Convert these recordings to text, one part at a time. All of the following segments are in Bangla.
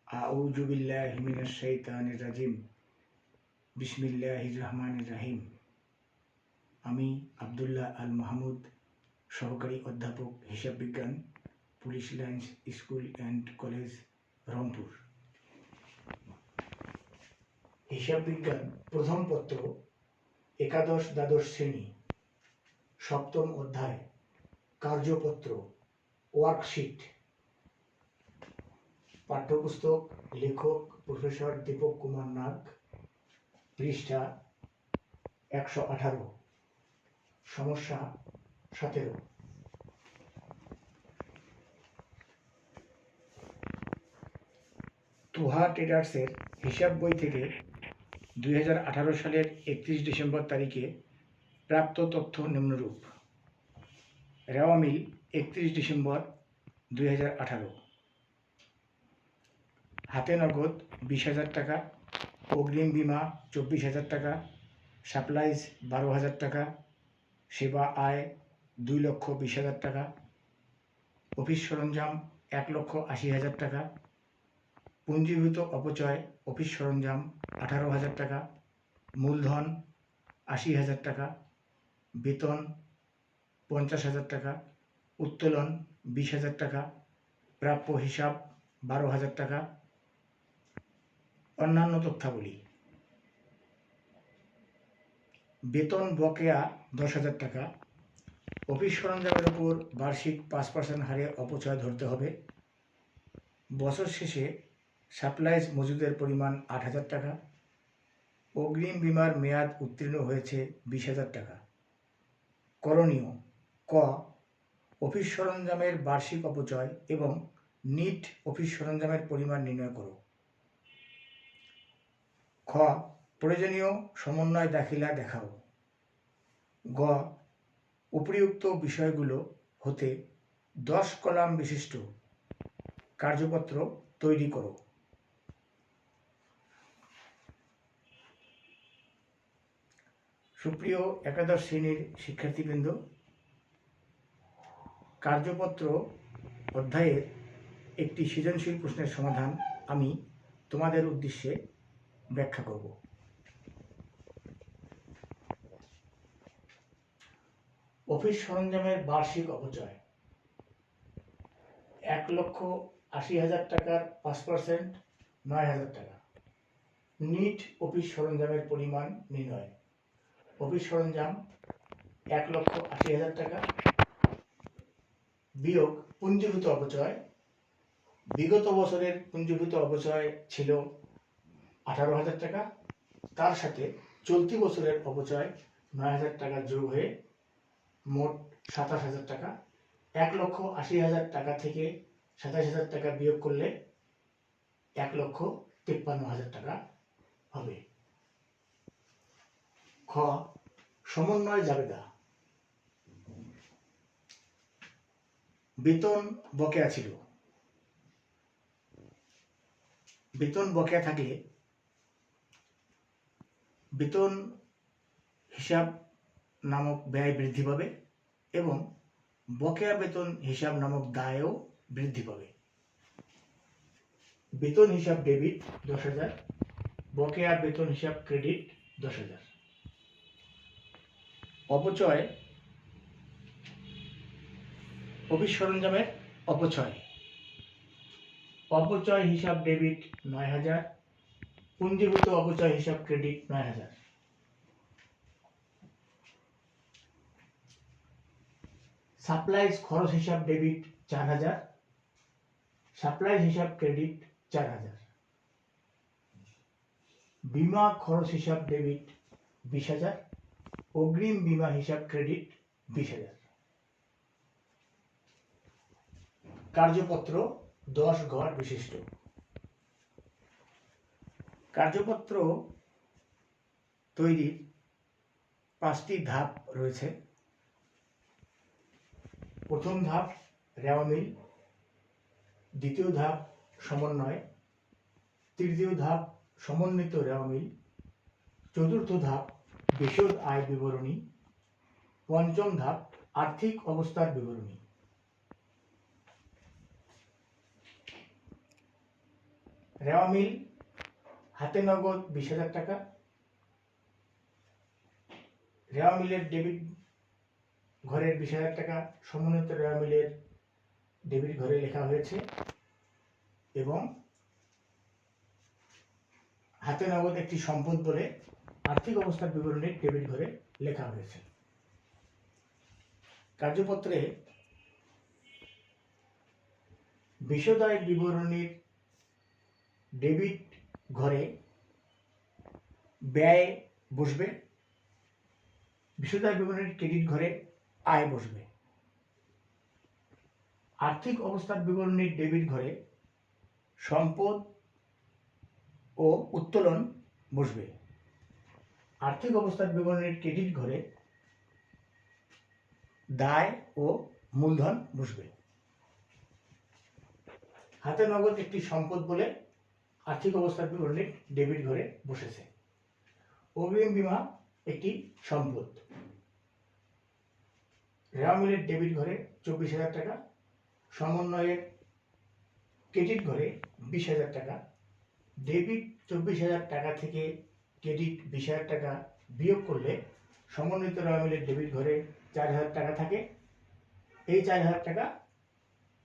আউযু বিল্লাহি মিনাশ শাইতানির রাজিম। বিসমিল্লাহির রহমানির রহিম। আমি আব্দুল্লাহ আল মাহমুদ, সহকারী অধ্যাপক হিসাব বিজ্ঞান, police lines school and college, Rangpur. হিসাব বিজ্ঞান প্রথম পত্র, একাদশ দ্বাদশ শ্রেণী, সপ্তম অধ্যায়, কার্যপত্র, ওয়ার্কশিট। পাঠ্যপুস্তক, লেখক প্রফেসর দীপক কুমার নাগ, পৃষ্ঠা 118, সমস্যা 17। তুহা ট্রেডার্সের হিসাব বই থেকে 2018 সালের 31 ডিসেম্বর তারিখে প্রাপ্ত তথ্য নিম্নরূপ। রেওয়া মিল 31 ডিসেম্বর 2018, হাতে নগদ 20,000 টাকা, অগ্রিম বিমা 24,000 টাকা, সাপ্লাইজ 12,000 টাকা, সেবা আয় 2,20,000 টাকা, অফিস সরঞ্জাম 1,80,000 টাকা, পুঞ্জীভূত অপচয় অফিস সরঞ্জাম 18,000 টাকা, মূলধন 80,000 টাকা, বেতন 50,000 টাকা, উত্তোলন 20,000 টাকা, প্রাপ্য হিসাব 12,000 টাকা। অন্যান্য তথ্যাবলী: বেতন বকেয়া 10,000 টাকা, অফিস সরঞ্জামের উপর বার্ষিক 5% হারে অপচয় ধরতে হবে। বছর শেষে সাপ্লাইজ মজুদের পরিমাণ 8,000 টাকা, অগ্রিম বিমার মেয়াদ উত্তীর্ণ হয়েছে 20,000 টাকা। করণীয়: ক, অফিস সরঞ্জামের বার্ষিক অপচয় এবং নিট অফিস সরঞ্জামের পরিমাণ নির্ণয় করো। খ, প্রয়োজনীয় সমন্বয় দাখিলা দেখাও। গ, উপরিউক্ত বিষয়গুলো হতে 10 কলাম বিশিষ্ট কার্যপত্র তৈরি করো। সুপ্রিয় একাদশ শ্রেণীর শিক্ষার্থীবৃন্দ, কার্যপত্র অধ্যায়ের একটি সৃজনশীল প্রশ্নের সমাধান আমি তোমাদের উদ্দেশ্যে ব্যাখ্যা করব। অফিস সরঞ্জামের বার্ষিক অপচয় 1,80,000 টাকার 5% 9,000 টাকা। নিট অফিস সরঞ্জামের পরিমাণ নির্ণয়। অফিস সরঞ্জাম 1,80,000 টাকা বিয়োগ পুঞ্জীভূত অপচয়। বিগত বছরের পুঞ্জীভূত অপচয় ছিল 18,000 টাকা, তার সাথে চলতি বছরের অপচয় 9,000 টাকা যোগ হয়ে মোট 27,000 টাকা। 1,80,000 টাকা থেকে 27,000 টাকা বিয়োগ করলে 1,53,000 টাকা হবে। খ, সমন্বয় জাবেদা। বেতন বকেয়া ছিল। বেতন বকেয়া থাকলে বেতন হিসাব নামক ব্যয় বৃদ্ধি পাবে এবং বকেয়া বেতন হিসাব নামক দায়ও বৃদ্ধি পাবে। বেতন হিসাব ডেবিট 10,000, বকেয়া বেতন হিসাব ক্রেডিট 10,000। অপচয় অফিস সরঞ্জামের অপচয়। অপচয় হিসাব ডেবিট 9,000, পুঞ্জীভূত অপচয় হিসাব ক্রেডিট 9,000। সাপ্লাইজ খরচ হিসাব ডেবিট 4,000, সাপ্লাইজ হিসাব ক্রেডিট 4,000। বিমা খরচ হিসাব ডেবিট 20,000, অগ্রিম বিমা হিসাব ক্রেডিট 20,000। কার্যপত্র 10 ঘর বিশিষ্ট। কার্যপত্র তৈরির 5টি ধাপ রয়েছে। প্রথম ধাপ রেওয়া মিল, দ্বিতীয় ধাপ সমন্বয়, তৃতীয় ধাপ সমন্বিত রেওয়া মিল, চতুর্থ ধাপ বিশদ আয় বিবরণী, পঞ্চম ধাপ আর্থিক অবস্থার বিবরণী। রেওয়া মিল হাতে নগদ 20,000 টাকা। রেওয়া মিলের ডেবিট ঘরের 20,000 টাকা সমন্বিত রেওয়া মিলের ডেবিট ঘরে লেখা হয়েছে এবং হাতে নগদ একটি সম্পদ বলে আর্থিক অবস্থার বিবরণীর ডেবিট ঘরে লেখা হয়েছে। কার্যপত্রে বিশদায় বিবরণীর ডেবিট ঘরে ব্যয় বসবে, বিশদায় বিবরণীর ক্রেডিট ঘরে আয় বসবে। আর্থিক অবস্থার বিবরণীর ডেবিট ঘরে সম্পদ ও উত্তোলন বসবে। আর্থিক অবস্থার বিবরণীর ক্রেডিট ঘরে দায় ও মূলধন বসবে। হাতে নগদ একটি সম্পদ বলে আর্থিক অবস্থার বিবরণীর ডেবিট ঘরে বসেছে। অগ্রিম বীমা একটি সম্পদ। রেওয়া মিলের ডেবিট ঘরে 24,000 টাকা, সমন্বয়ের ক্রেডিট ঘরে 20,000 টাকা। ডেবিট 24,000 টাকা থেকে ক্রেডিট 20,000 টাকা বিয়োগ করলে সমন্বিত রেওয়া মিলের ডেবিট ঘরে 4,000 টাকা থাকে। এই 4,000 টাকা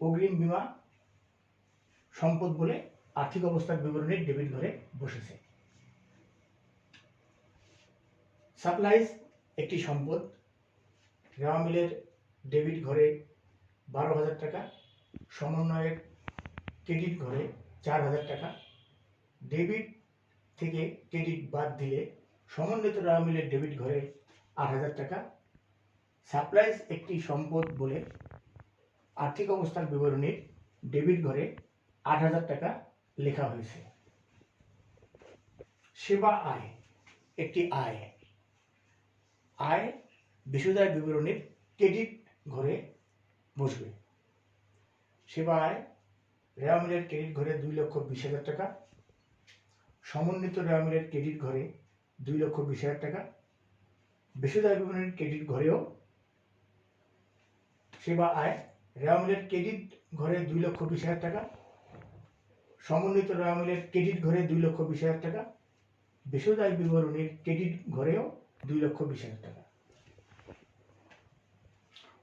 অগ্রিম বীমা সম্পদ বলে আর্থিক অবস্থার বিবরণীর ডেবিট ঘরে বসেছে। সাপ্লাইজ একটি সম্পদ। রেওয়া মিলের ডেবিট ঘরে 12,000 টাকা, সমন্বয়ের ক্রেডিট ঘরে 4,000 টাকা। ডেবিট থেকে ক্রেডিট বাদ দিলে সমন্বিত রেওয়া মিলের ডেবিট ঘরে 8,000 টাকা। সাপ্লাইজ একটি সম্পদ বলে আর্থিক অবস্থার বিবরণীর ডেবিট ঘরে 8,000 টাকা লেখা হয়েছে। সেবা আয় একটি আয়। আয় বিশদায় বিবরণীর ক্রেডিট ঘরে বসবে। সেবা আয় রেওয়া মিলের ক্রেডিট ঘরে 2,20,000 টাকা, সমন্বিত রেওয়া মিলের ক্রেডিট ঘরে 2,20,000 টাকা। বিশদায় বিবরণীর ক্রেডিট ঘরেও সেবা আয় রেওয়া মিলের ক্রেডিট ঘরে 2,20,000 টাকা, সমন্বিত রেওয়া মিলের ক্রেডিট ঘরে 2,20,000 টাকা। বিশদায় বিবরণীর ক্রেডিট ঘরেও 2,20,000 টাকা।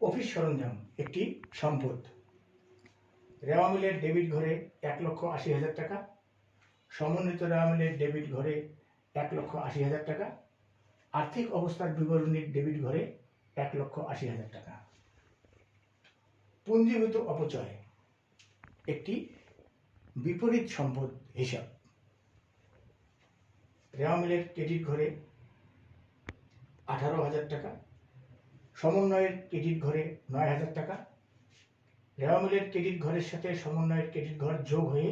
অফিস সরঞ্জাম একটি সম্পদ। রেওয়া মিলের ডেবিট ঘরে 1,80,000 টাকা, সমন্বিত রেওয়া মিলের ডেবিট ঘরে 1,80,000 টাকা। আর্থিক অবস্থার বিবরণীর ডেবিট ঘরে 1,80,000 টাকা। পুঞ্জীভূত অপচয় একটি বিপরীত সম্পদ হিসাব। রেওয়া মিলের ক্রেডিট ঘরে 18,000 টাকা, সমন্বয়ের ক্রেডিট ঘরে 9,000 টাকা। রেওয়া মিলের ক্রেডিট ঘরের সাথে সমন্বয়ের ক্রেডিট ঘর যোগ হয়ে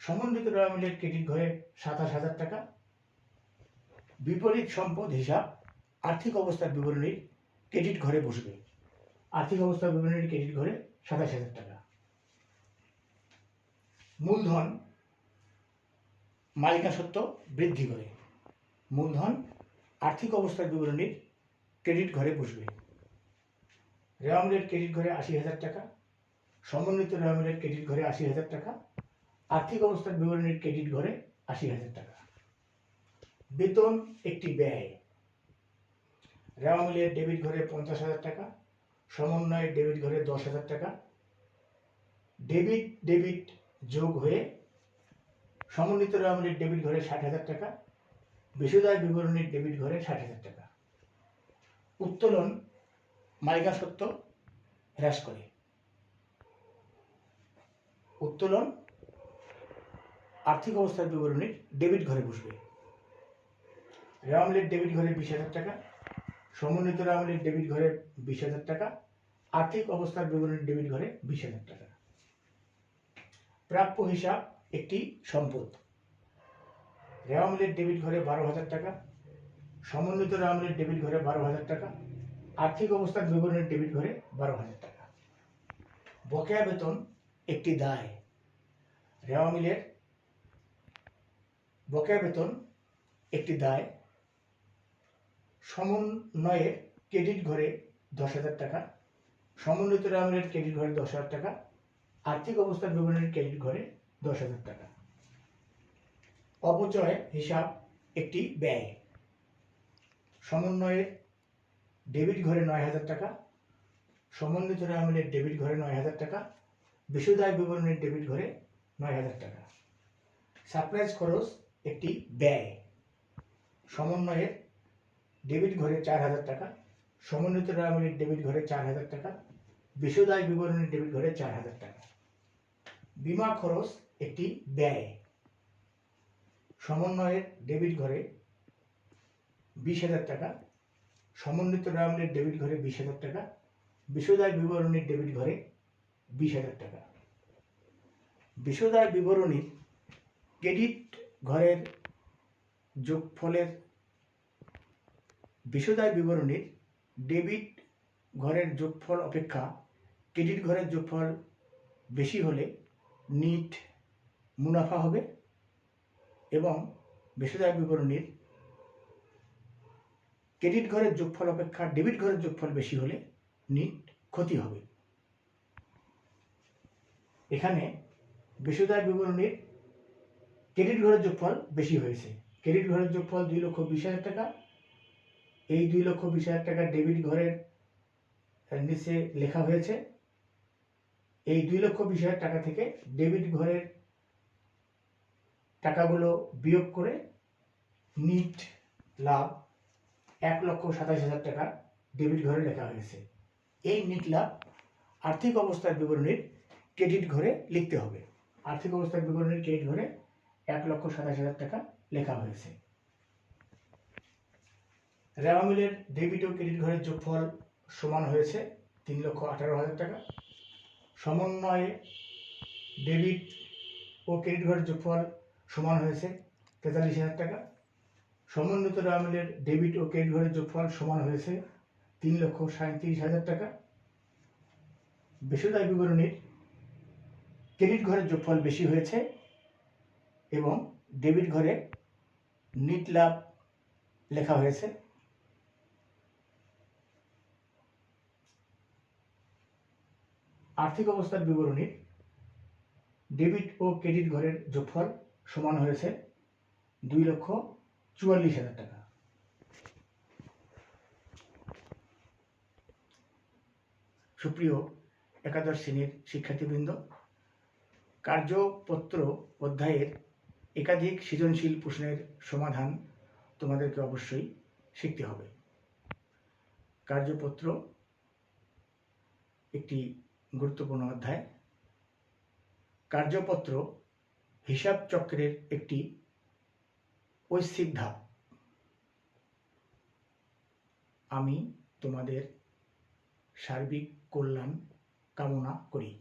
সমন্বিত রেওয়া মিলের ক্রেডিট ঘরে 27,000 টাকা। বিপরীত সম্পদ হিসাব আর্থিক অবস্থার বিবরণীর ক্রেডিট ঘরে বসবে। আর্থিক অবস্থার বিবরণীর ক্রেডিট ঘরে 27,000 টাকা। মূলধন মালিকাসত্ত্ব বৃদ্ধি করে। মূলধন আর্থিক অবস্থার বিবরণীর ক্রেডিট ঘরে বসবে। রেওয়া মিলের ক্রেডিট ঘরে 80,000 টাকা, সমন্বিত রেওয়া মিলের ক্রেডিট ঘরে 80,000 টাকা। আর্থিক অবস্থার বিবরণীর ক্রেডিট ঘরে 80,000 টাকা। বেতন একটি ব্যয়। রেওয়া মিলের ডেবিট ঘরে 50,000 টাকা, সমন্বয়ের ডেবিট ঘরে 10,000 টাকা। ডেবিট যোগ হয়ে সমন্বিত রেওয়া মিলের ডেবিট ঘরে 60,000 টাকা। বিশদায় বিবরণীর ডেবিট ঘরে 60,000 টাকা। উত্তোলন মালিকাসত্ত্ব হ্রাস করে। উত্তোলন আর্থিক অবস্থার বিবরণীর ডেবিট ঘরে বসবে। রেওয়া মিলের ডেবিট ঘরে 20,000 টাকা, সমন্বিত রেওয়া মিলের ডেবিট ঘরে 20,000 টাকা। আর্থিক অবস্থার বিবরণীর ডেবিট ঘরে 20,000 টাকা। প্রাপ্য হিসাব একটি সম্পদ। রেওয়া মিলের ডেবিট ঘরে 12,000 টাকা, সমন্বিত রেওয়া মিলের ডেবিট ঘরে 12,000 টাকা। আর্থিক অবস্থার বিবরণীর ডেবিট ঘরে 12,000 টাকা। বকেয়া বেতন একটি দায়। রেওয়া মিলের বকেয়া বেতন একটি দায়। সমন্বয়ের ক্রেডিট ঘরে 10,000 টাকা, সমন্বিত রেওয়া মিলের ক্রেডিট ঘরে 10,000 টাকা। আর্থিক অবস্থার বিবরণীর ক্রেডিট ঘরে 10,000 টাকা। অপচয় হিসাব একটি ব্যয়। সমন্বয়ের ডেবিট ঘরে ৯,০০০ টাকা, সমন্বিত আমলের ডেবিট ঘরে ৯,০০০ টাকা, বিশদায় বিবরণীর ডেবিট ঘরে ৯,০০০ টাকা। সারপ্রাইজ খরচ একটি ব্যয়। সমন্বয়ের ডেবিট ঘরে ৪,০০০ টাকা, সমন্বিত আমলের ডেবিট ঘরে ৪,০০০ টাকা, বিশদায় বিবরণীর ডেবিট ঘরে ৪,০০০ টাকা। বিমা খরচ একটি ব্যয়। সমন্বয়ের ডেবিট ঘরে ২০,০০০ টাকা, সমন্বিত আমলের ডেবিট ঘরে ২০,০০০ টাকা, বিশদায় বিবরণীর ডেবিট ঘরে ২০,০০০ টাকা। বিশদায় বিবরণীর ক্রেডিট ঘরের যোগফলের বিশদায় বিবরণীর ডেবিট ঘরের যোগফল অপেক্ষা ক্রেডিট ঘরের যোগফল বেশি হলে নিট মুনাফা হবে এবং বিশদায় বিবরণীর ক্রেডিট ঘরের যোগফল অপেক্ষা ডেবিট ঘরের যোগফল বেশি হলে নিট ক্ষতি হবে। এখানে বিশদায় বিবরণীর ক্রেডিট ঘরের যোগফল বেশি হয়েছে। ক্রেডিট ঘরের যোগফল 2,20,000 টাকা। এই 2,20,000 টাকা ডেবিট ঘরের নিচে লেখা হয়েছে। এই 2,20,000 টাকা থেকে ডেবিট ঘরের টাকাগুলো বিয়োগ করে নিট লাভ 1,27,000 টাকা ডেবিট ঘরে লেখা হয়েছে। এই নিট লাভ আর্থিক অবস্থার বিবরণীর ক্রেডিট ঘরে লিখতে হবে। আর্থিক অবস্থার বিবরণীর ক্রেডিট ঘরে 1,27,000 টাকা লেখা হয়েছে। রেওয়া মিলের ডেবিট ও ক্রেডিট ঘরের যোগফল সমান হয়েছে 3,18,000 টাকা। সমন্বয়ে ডেবিট ও ক্রেডিট ঘরের যোগফল সমান হয়েছে 43,000 টাকা। সমন্বিত রেওয়া মিলের ডেবিট ও ক্রেডিট ঘরের যোগফল সমান হয়েছে 3,37,000 টাকা। বিশদায় বিবরণীর ক্রেডিট ঘরের যোগফল বেশি হয়েছে এবং ডেবিট ঘরে নিট লাভ লেখা হয়েছে। আর্থিক অবস্থার বিবরণীর ডেবিট ও ক্রেডিট ঘরের যোগফল সমান হয়েছে 2,44,000 টাকা। সুপ্রিয় একাদশ শ্রেণীর শিক্ষার্থীবৃন্দ, কার্যপত্র অধ্যায়ের একাধিক সৃজনশীল প্রশ্নের সমাধান তোমাদেরকে অবশ্যই শিখতে হবে। কার্যপত্র একটি গুরুত্বপূর্ণ অধ্যায়। কার্যপত্র হিসাব চক্রের একটি ঐচ্ছিক ধাপ। আমি তোমাদের সার্বিক কল্যাণ কামনা করি।